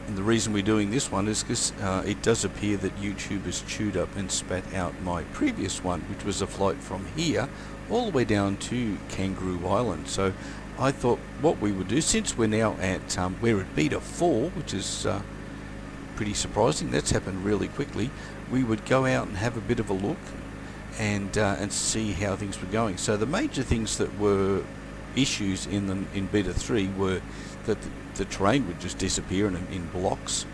And the reason we're doing this one is because it does appear that YouTube has chewed up and spat out my previous one, which was a flight from here all the way down to Kangaroo Island. So I thought what we would do, since we're now at we're at beta 4, which is pretty surprising, that's happened really quickly, we would go out and have a bit of a look and see how things were going. So the major things that were issues in beta 3 were that the terrain would just disappear in blocks,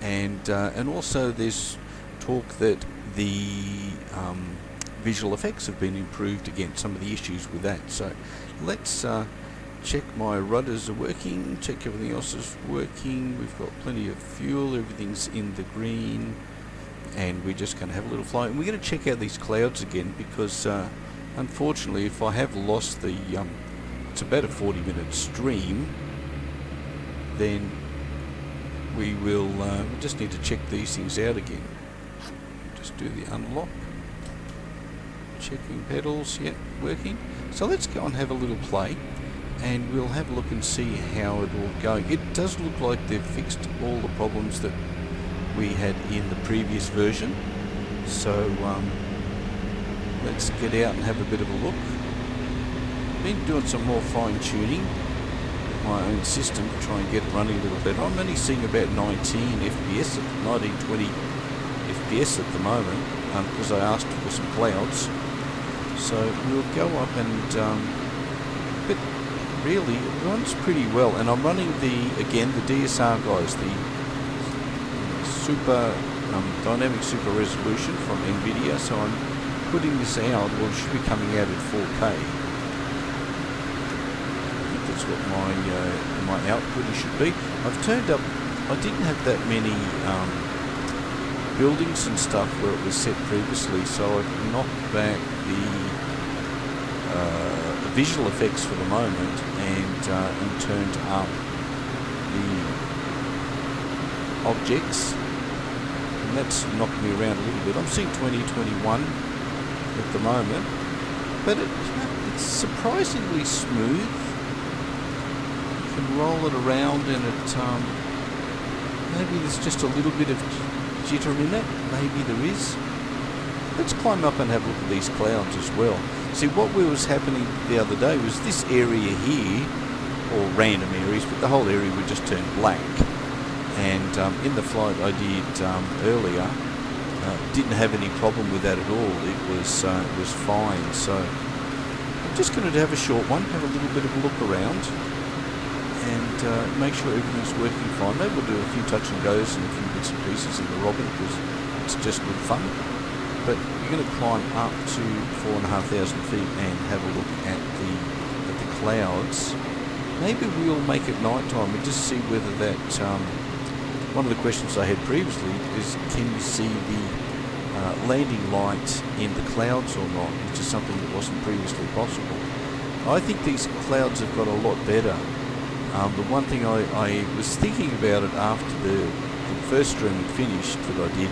and also there's talk that the visual effects have been improved again, some of the issues with that. So let's check my rudders are working, check everything else is working, we've got plenty of fuel, everything's in the green, and we're just going to have a little flight. And we're going to check out these clouds again, because unfortunately, if I have lost the it's about a 40-minute stream, then we will we just need to check these things out again. Just do the unlock, checking pedals, yep, working. So let's go and have a little play, and we'll have a look and see how it all going. It does look like they've fixed all the problems that we had in the previous version. So let's get out and have a bit of a look. Been doing some more fine-tuning with my own system to try and get it running a little better. I'm only seeing about 19 FPS, 19-20 FPS at the moment, because I asked for some clouds. So we'll go up and but really it runs pretty well, and I'm running again the DSR guys, the super dynamic super resolution from NVIDIA. So I'm putting this out, well, it should be coming out at 4K. I think that's what my output should be. I've turned up, I didn't have that many buildings and stuff where it was set previously, so I've knocked back the visual effects for the moment, and turned up the objects, and that's knocked me around a little bit. I'm seeing 2021 at the moment, but it's surprisingly smooth. You can roll it around, and it maybe there's just a little bit of jitter in it, maybe there is. Let's climb up and have a look at these clouds as well. See, what was happening the other day was this area here, or random areas, but the whole area would just turn black. And in the flight I did earlier, didn't have any problem with that at all. It was fine. So I'm just going to have a short one, have a little bit of a look around, and make sure everything's working fine. Maybe we'll do a few touch and goes and a few bits and pieces in the Robin, because it's just good fun. But you're going to climb up to 4,500 feet and have a look at the clouds. Maybe we'll make it night time and just see whether that. One of the questions I had previously is, can you see the landing light in the clouds or not, which is something that wasn't previously possible. I think these clouds have got a lot better. The one thing I was thinking about it after the first stream had finished that I did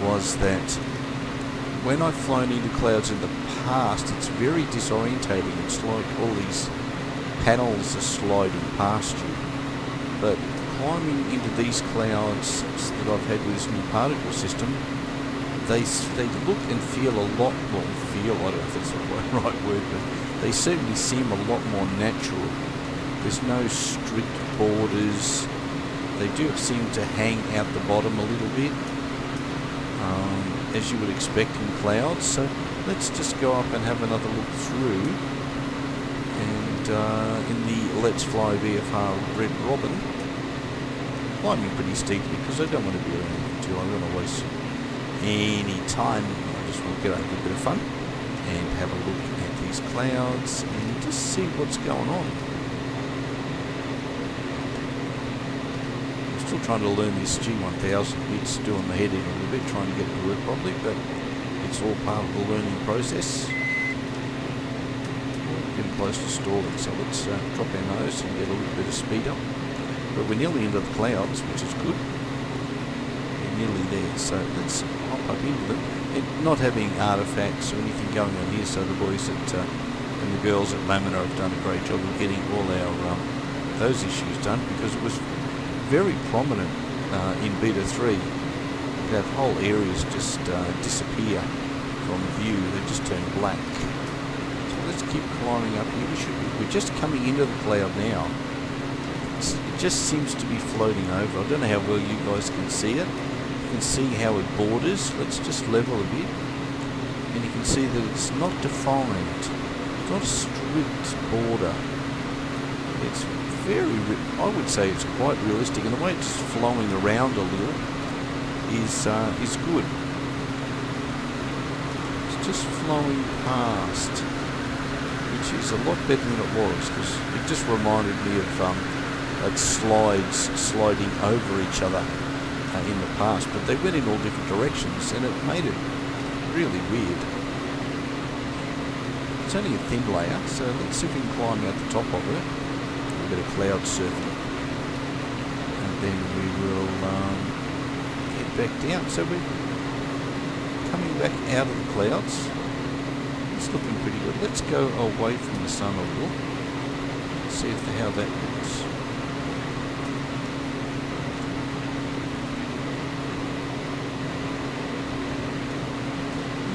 was that when I've flown into clouds in the past, it's very disorientating. It's like all these panels are sliding past you. But climbing into these clouds that I've had with this new particle system, they look and feel a lot more, I don't know if that's the right word, but they certainly seem a lot more natural. There's no strict borders. They do seem to hang out the bottom a little bit, as you would expect in clouds. So let's just go up and have another look through. And in the Let's Fly VFR Red Robin, climbing pretty steeply because I don't want to be around too long. I don't want to waste any time. I just want to get out and have a bit of fun and have a look at these clouds and just see what's going on. Still trying to learn this G1000. It's doing my head in a little bit, trying to get it to work properly, but it's all part of the learning process. Getting close to stalling, so let's drop our nose and get a little bit of speed up. But we're nearly into the clouds, which is good. We're nearly there, so let's hop up into them. And not having artifacts or anything going on here, so the boys and the girls at Laminar have done a great job of getting all our those issues done, because it was very prominent in beta 3, that whole areas just disappear from view. They just turn black. So let's keep climbing up here. We're just coming into the cloud now. It just seems to be floating over. I don't know how well you guys can see it. You can see how it borders. Let's just level a bit. And you can see that it's not defined. It's not a strict border. It's very, I would say it's quite realistic. And the way it's flowing around a little is good. It's just flowing past, which is a lot better than it was, because it just reminded me of slides sliding over each other in the past, but they went in all different directions and it made it really weird. It's only a thin layer, so let's see if we can climb out the top of it. A bit of cloud surfing, and then we will head back down. So we're coming back out of the clouds. It's looking pretty good. Let's go away from the sun a little, see how that looks.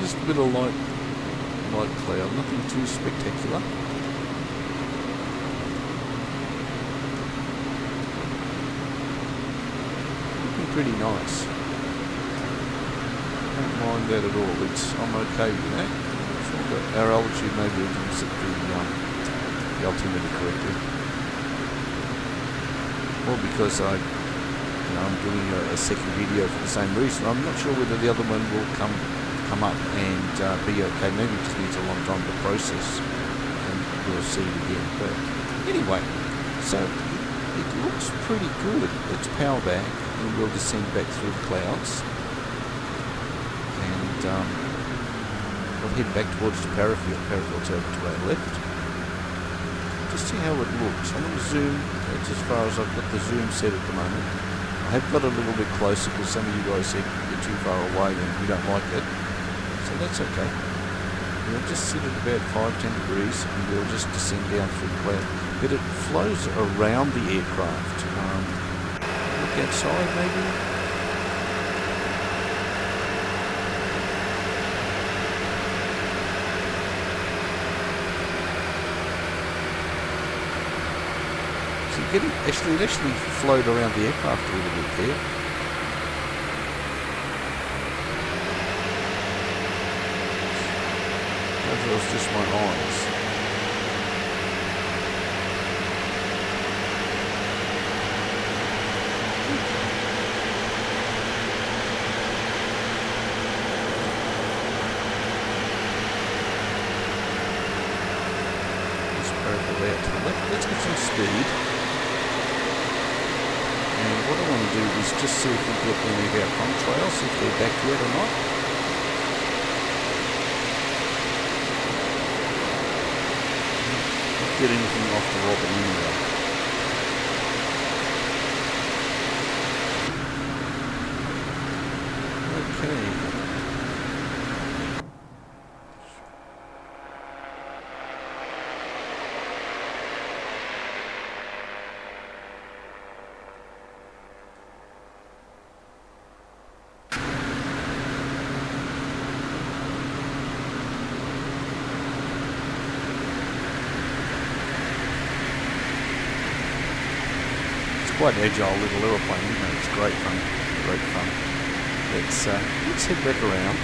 Just a bit of light cloud, nothing too spectacular. Looking pretty nice. Don't mind that at all. I'm okay with that. Our altitude maybe we can set the altimeter correctly. Or because I'm doing a second video for the same reason. I'm not sure whether the other one will come up and be okay. Maybe it just needs a long time to process, and we'll see it again. But anyway, so it looks pretty good. Let's power back and we'll descend back through the clouds, and we'll head back towards the parafield. Parafield's over to our left. Just see how it looks. I'm going to zoom. That's as far as I've got the zoom set at the moment. I have got a little bit closer because some of you guys said you're too far away and we don't like it. So that's okay. We'll just sit at about 5-10 degrees and we'll just descend down through the cloud. But it flows around the aircraft. Look outside maybe. So it actually flowed around the aircraft a little bit there. It was just my eyes. Just parallel out to the left. Let's get some speed. And what I want to do is just see if we get any of our contrails, if they're back yet or not. Get anything off the robin anyway. Okay. Quite an agile little aeroplane, isn't it? It's great fun. Great fun. Let's head back around.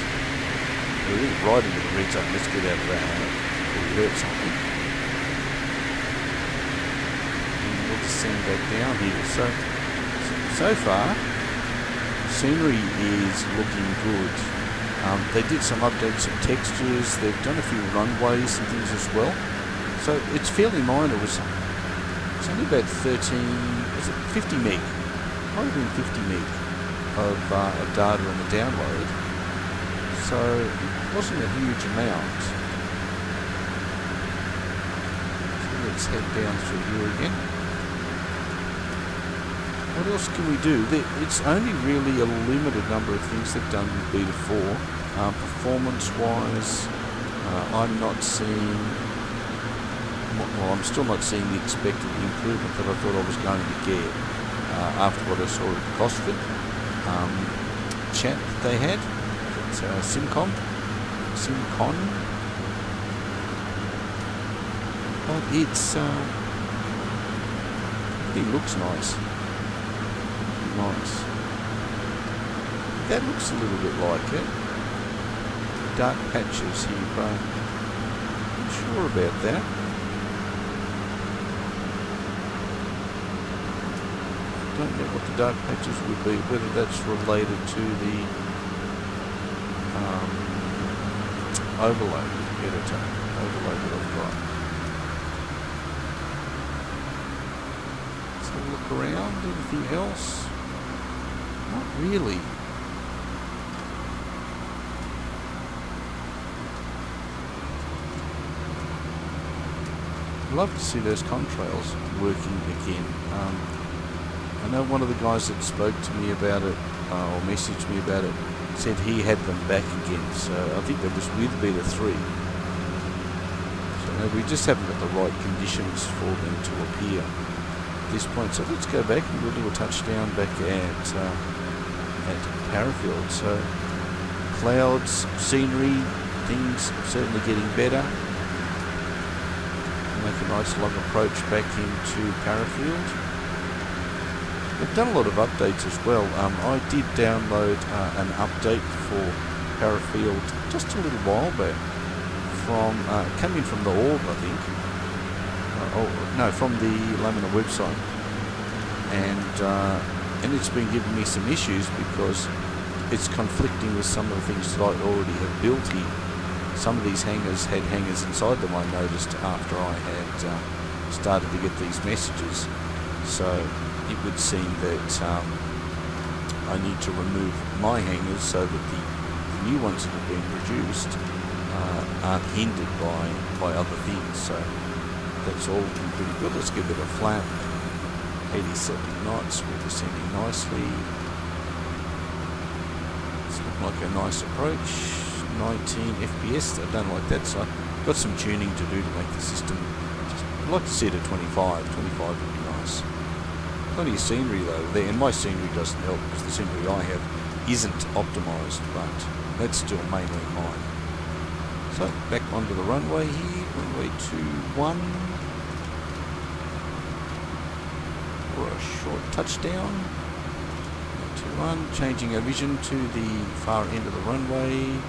We're really right into the red zone. Let's get out of that before we hurt something. And we'll descend back down here. So far, scenery is looking good. They did some updates, some textures. They've done a few runways and things as well. So it's fairly minor. It's only about 50 meg, might have been 50 meg of data on the download, so it wasn't a huge amount. So let's head down through here again. What else can we do? It's only really a limited number of things they've done with Beta 4. Performance-wise, I'm not seeing... Well, I'm still not seeing the expected improvement that I thought I was going to get. after what I saw at Cosford chat that they had. It's Simcon. But it's it looks nice. That looks a little bit like it. Dark patches here, but I'm not sure about that. I don't know what the dark patches would be, whether that's related to the overlay editor, overlay that I've got. Let's have a look around. Anything else? Not really. I'd love to see those contrails working again. I know one of the guys that spoke to me about it, or messaged me about it, said he had them back again, so I think that was with Beta 3. So we just haven't got the right conditions for them to appear at this point. So let's go back and we'll do a touchdown back at Parafield. So clouds, scenery, things certainly getting better. Make a nice long approach back into Parafield. We've done a lot of updates as well. I did download an update for Parafield just a little while back from coming from the org, I think. From the Lamina website, and it's been giving me some issues because it's conflicting with some of the things that I already have built here. Some of these hangars had hangars inside them, I noticed after I had started to get these messages. So it would seem that I need to remove my hangars so that the new ones that have been produced aren't hindered by other things. So that's all looking pretty good. Let's give it a flap. 87 knots, we're descending nicely. It's looking like a nice approach. 19 FPS, I don't like that, so I've got some tuning to do to make the system. I'd like to see it at 25 would be nice. Plenty of scenery though there, and my scenery doesn't help because the scenery I have isn't optimised, but that's still mainly mine. So back onto the runway here, runway 21 for a short touchdown. 21, changing our vision to the far end of the runway.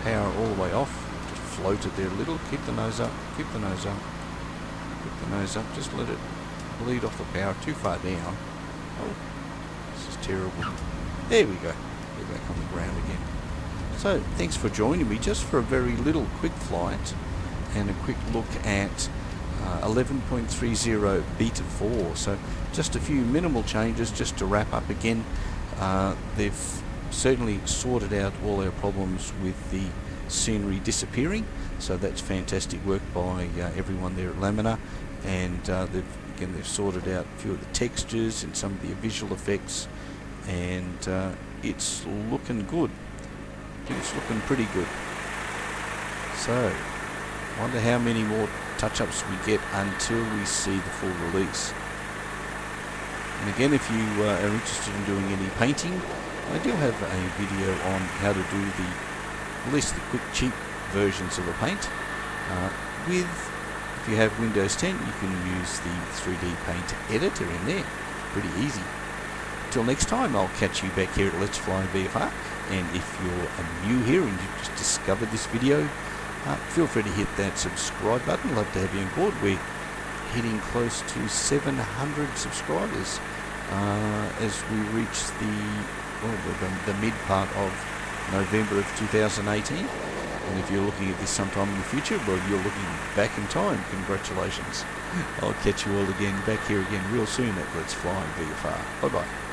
Power all the way off. Just floated there a little. Keep the nose up. Keep the nose up. Keep the nose up. Just let it bleed off the power. Too far down. Oh, this is terrible. There we go. We're back on the ground again. So, thanks for joining me just for a very little quick flight and a quick look at 11.30 Beta 4. So, just a few minimal changes just to wrap up again. They've certainly sorted out all our problems with the scenery disappearing, so that's fantastic work by everyone there at Lamina, and they've sorted out a few of the textures and some of the visual effects, and it's looking good. It's looking pretty good. So wonder how many more touch-ups we get until we see the full release. And again, if you are interested in doing any painting, I do have a video on how to do at least the quick cheap versions of the paint. If you have Windows 10, you can use the 3D Paint editor in there. Pretty easy. Till next time, I'll catch you back here at Let's Fly VFR. And if you're new here and you've just discovered this video, feel free to hit that subscribe button. Love to have you on board. We're hitting close to 700 subscribers as we reach the mid part of November of 2018. And if you're looking at this sometime in the future, well, you're looking back in time. Congratulations. I'll catch you all again back here again real soon at Let's Fly VFR. Bye bye.